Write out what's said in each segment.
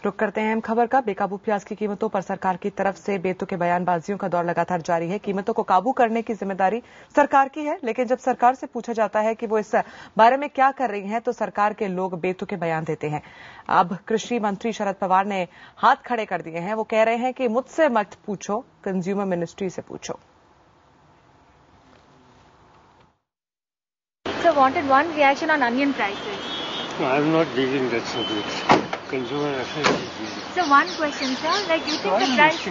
रुक करते हैं अहम खबर का। बेकाबू प्याज की कीमतों पर सरकार की तरफ से बेतुके बयानबाजियों का दौर लगातार जारी है। कीमतों को काबू करने की जिम्मेदारी सरकार की है, लेकिन जब सरकार से पूछा जाता है कि वो इस बारे में क्या कर रही है तो सरकार के लोग बेतुके बयान देते हैं। अब कृषि मंत्री शरद पवार ने हाथ खड़े कर दिए हैं। वो कह रहे हैं कि मुझसे मत पूछो, कंज्यूमर मिनिस्ट्री से पूछो। So wanted one reaction on onion prices. No, I'm not dealing that subject. Consumer affairs is busy. So one question, sir, like you think the price...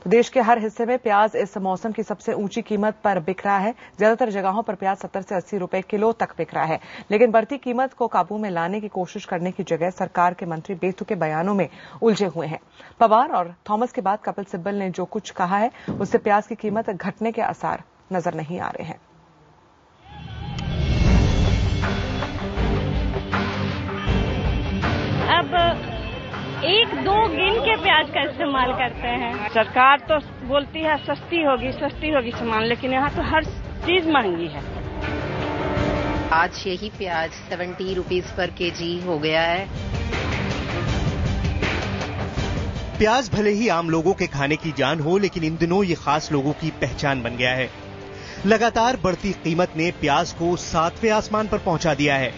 तो देश के हर हिस्से में प्याज इस मौसम की सबसे ऊंची कीमत पर बिक रहा है। ज्यादातर जगहों पर प्याज 70 से 80 रुपए किलो तक बिक रहा है, लेकिन बढ़ती कीमत को काबू में लाने की कोशिश करने की जगह सरकार के मंत्री बेतुके बयानों में उलझे हुए हैं। पवार और थॉमस के बाद कपिल सिब्बल ने जो कुछ कहा है उससे प्याज की कीमत घटने के आसार नजर नहीं आ रहे हैं। अब 1-2 गिन के प्याज का इस्तेमाल करते हैं। सरकार तो बोलती है सस्ती होगी सामान, लेकिन यहाँ तो हर चीज महंगी है। आज यही प्याज 70 रुपीज पर केजी हो गया है। प्याज भले ही आम लोगों के खाने की जान हो, लेकिन इन दिनों ये खास लोगों की पहचान बन गया है। लगातार बढ़ती कीमत ने प्याज को 7वें आसमान पर पहुंचा दिया है।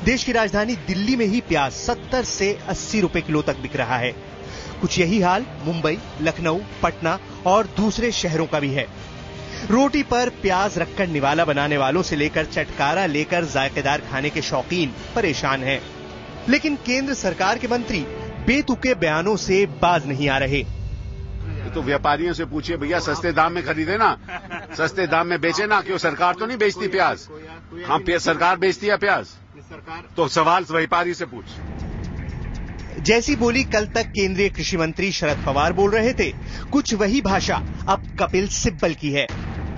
देश की राजधानी दिल्ली में ही प्याज 70 से 80 रुपए किलो तक बिक रहा है। कुछ यही हाल मुंबई, लखनऊ, पटना और दूसरे शहरों का भी है। रोटी पर प्याज रखकर निवाला बनाने वालों से लेकर चटकारा लेकर जायकेदार खाने के शौकीन परेशान हैं। लेकिन केंद्र सरकार के मंत्री बेतुके बयानों से बाज नहीं आ रहे। तो व्यापारियों से पूछिए भैया, सस्ते दाम में खरीदे ना, सस्ते दाम में बेचे ना। क्यों सरकार तो नहीं बेचती प्याज? हाँ, सरकार बेचती है प्याज, तो सवाल व्यापारी से पूछ। जैसी बोली कल तक केंद्रीय कृषि मंत्री शरद पवार बोल रहे थे, कुछ वही भाषा अब कपिल सिब्बल की है।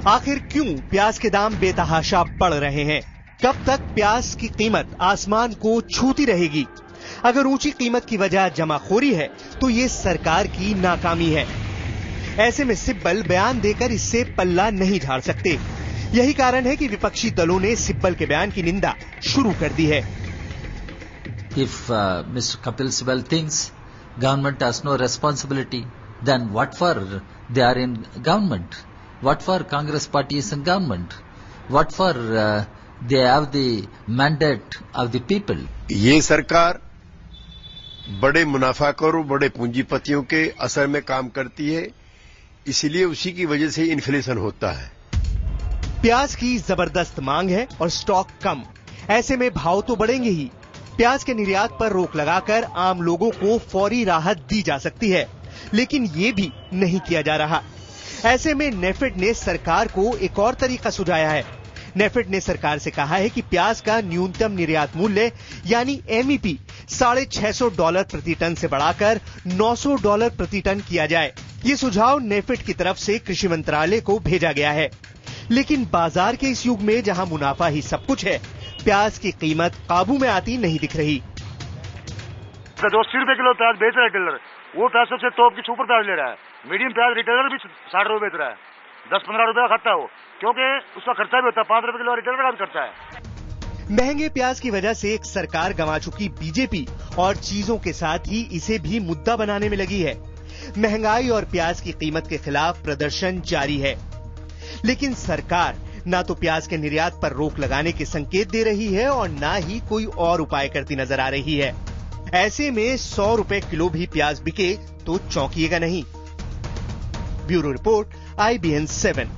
आखिर क्यों प्याज के दाम बेतहाशा बढ़ रहे हैं? कब तक प्याज की कीमत आसमान को छूती रहेगी? अगर ऊंची कीमत की वजह जमाखोरी है तो ये सरकार की नाकामी है। ऐसे में सिब्बल बयान देकर इससे पल्ला नहीं झाड़ सकते। यही कारण है कि विपक्षी दलों ने सिब्बल के बयान की निंदा शुरू कर दी है। If Mr. Kapil Sibal thinks government has no responsibility, then what for they are in government? What for Congress party is in government? What for they have the mandate of the people? ये सरकार बड़े मुनाफाखोरों, बड़े पूंजीपतियों के असर में काम करती है, इसीलिए उसी की वजह से इन्फ्लेशन होता है। प्याज की जबरदस्त मांग है और स्टॉक कम, ऐसे में भाव तो बढ़ेंगे ही। प्याज के निर्यात पर रोक लगाकर आम लोगों को फौरी राहत दी जा सकती है, लेकिन ये भी नहीं किया जा रहा। ऐसे में नेफेड ने सरकार को एक और तरीका सुझाया है। नेफेड ने सरकार से कहा है कि प्याज का न्यूनतम निर्यात मूल्य यानी एमईपी $650 प्रति टन से बढ़ाकर $900 प्रति टन किया जाए। ये सुझाव नेफेड की तरफ से कृषि मंत्रालय को भेजा गया है। लेकिन बाजार के इस युग में जहां मुनाफा ही सब कुछ है, प्याज की कीमत काबू में आती नहीं दिख रही। 280 रुपए किलो प्याज बेच रहा है डीलर, वो प्याज सबसे टॉप की सुपर प्याज ले रहा है। मीडियम प्याज रिटेलर भी 60 रुपए बेच रहा है, 10-15 रुपए का खाता है वो, क्योंकि उसका खर्चा भी होता है। 5 रुपए किलो रिटेलर का भी खर्चा है। महंगे प्याज की वजह से एक सरकार गंवा चुकी बीजेपी और चीजों के साथ ही इसे भी मुद्दा बनाने में लगी है। महंगाई और प्याज की कीमत के खिलाफ प्रदर्शन जारी है, लेकिन सरकार ना तो प्याज के निर्यात पर रोक लगाने के संकेत दे रही है और ना ही कोई और उपाय करती नजर आ रही है। ऐसे में 100 रुपए किलो भी प्याज बिके तो चौंकिएगा नहीं। Bureau report, IBN 7।